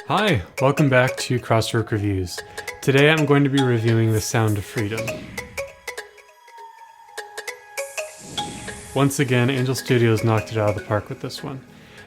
Hi, welcome back to Crosswork Reviews. Today I'm going to be reviewing The Sound of Freedom. Once again, Angel Studios knocked it out of the park with this one.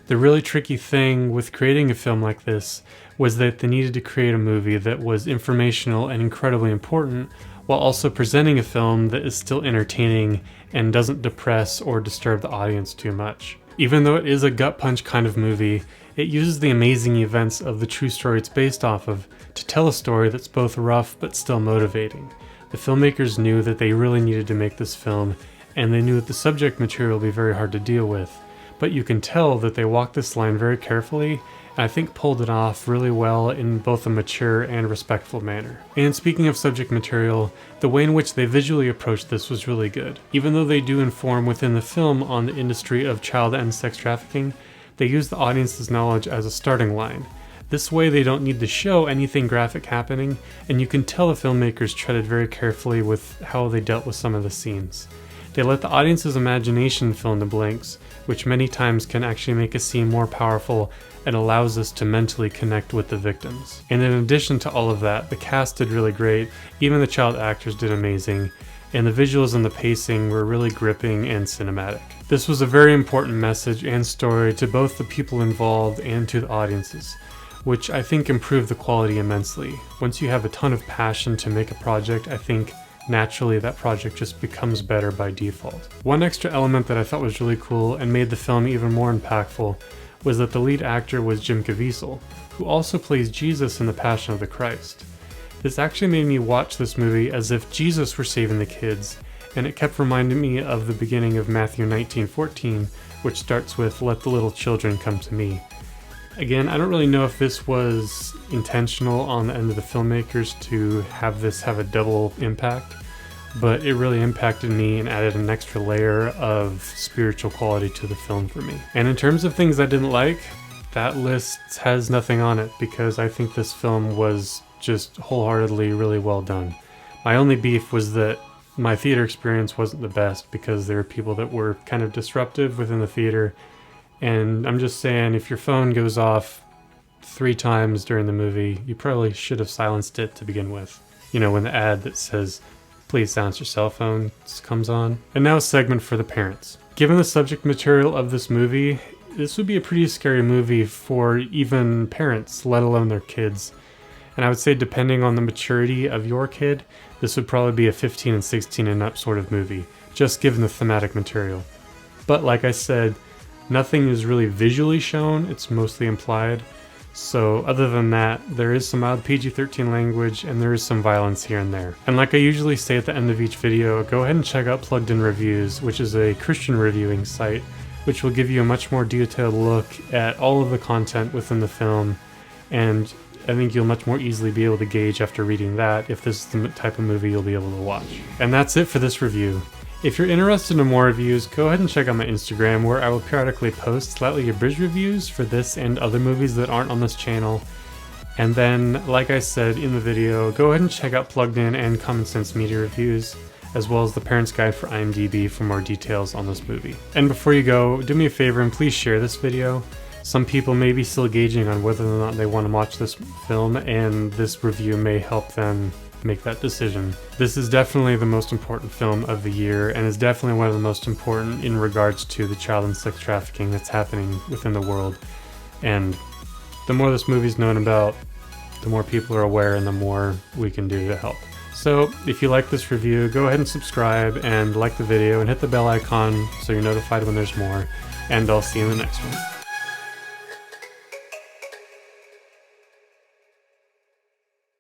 The really tricky thing with creating a film like this was that they needed to create a movie that was informational and incredibly important, while also presenting a film that is still entertaining and doesn't depress or disturb the audience too much. Even though it is a gut punch kind of movie, it uses the amazing events of the true story it's based off of to tell a story that's both rough but still motivating. The filmmakers knew that they really needed to make this film, and they knew that the subject material would be very hard to deal with. But you can tell that they walked this line very carefully, and I think pulled it off really well in both a mature and respectful manner. And speaking of subject material, the way in which they visually approached this was really good. Even though they do inform within the film on the industry of child and sex trafficking, they use the audience's knowledge as a starting line. This way they don't need to show anything graphic happening, and you can tell the filmmakers treaded very carefully with how they dealt with some of the scenes. They let the audience's imagination fill in the blanks, which many times can actually make a scene more powerful and allows us to mentally connect with the victims. And in addition to all of that, the cast did really great, even the child actors did amazing, and the visuals and the pacing were really gripping and cinematic. This was a very important message and story to both the people involved and to the audiences, which I think improved the quality immensely. Once you have a ton of passion to make a project, I think naturally that project just becomes better by default. One extra element that I thought was really cool and made the film even more impactful was that the lead actor was Jim Caviezel, who also plays Jesus in The Passion of the Christ. This actually made me watch this movie as if Jesus were saving the kids, and it kept reminding me of the beginning of Matthew 19:14, which starts with, "Let the little children come to me." Again, I don't really know if this was intentional on the end of the filmmakers to have this have a double impact, but it really impacted me and added an extra layer of spiritual quality to the film for me. And in terms of things I didn't like, that list has nothing on it because I think this film was just wholeheartedly really well done. My only beef was that my theater experience wasn't the best because there were people that were kind of disruptive within the theater. And I'm just saying, if your phone goes off 3 times during the movie, you probably should have silenced it to begin with. You know, when the ad that says, "Please silence your cell phone," comes on. And now a segment for the parents. Given the subject material of this movie, this would be a pretty scary movie for even parents, let alone their kids. And I would say depending on the maturity of your kid, this would probably be a 15 and 16 and up sort of movie, just given the thematic material. But like I said, nothing is really visually shown, it's mostly implied. So other than that, there is some mild PG-13 language and there is some violence here and there. And like I usually say at the end of each video, go ahead and check out Plugged In Reviews, which is a Christian reviewing site, which will give you a much more detailed look at all of the content within the film, and I think you'll much more easily be able to gauge after reading that if this is the type of movie you'll be able to watch. And that's it for this review. If you're interested in more reviews, go ahead and check out my Instagram, where I will periodically post slightly abridged reviews for this and other movies that aren't on this channel. And then, like I said in the video, go ahead and check out Plugged In and Common Sense Media Reviews, as well as the Parents Guide for IMDb for more details on this movie. And before you go, do me a favor and please share this video. Some people may be still gauging on whether or not they want to watch this film, and this review may help them make that decision. This is definitely the most important film of the year, and is definitely one of the most important in regards to the child and sex trafficking that's happening within the world. And the more this movie's known about, the more people are aware and the more we can do to help. So if you like this review, go ahead and subscribe and like the video and hit the bell icon so you're notified when there's more, and I'll see you in the next one.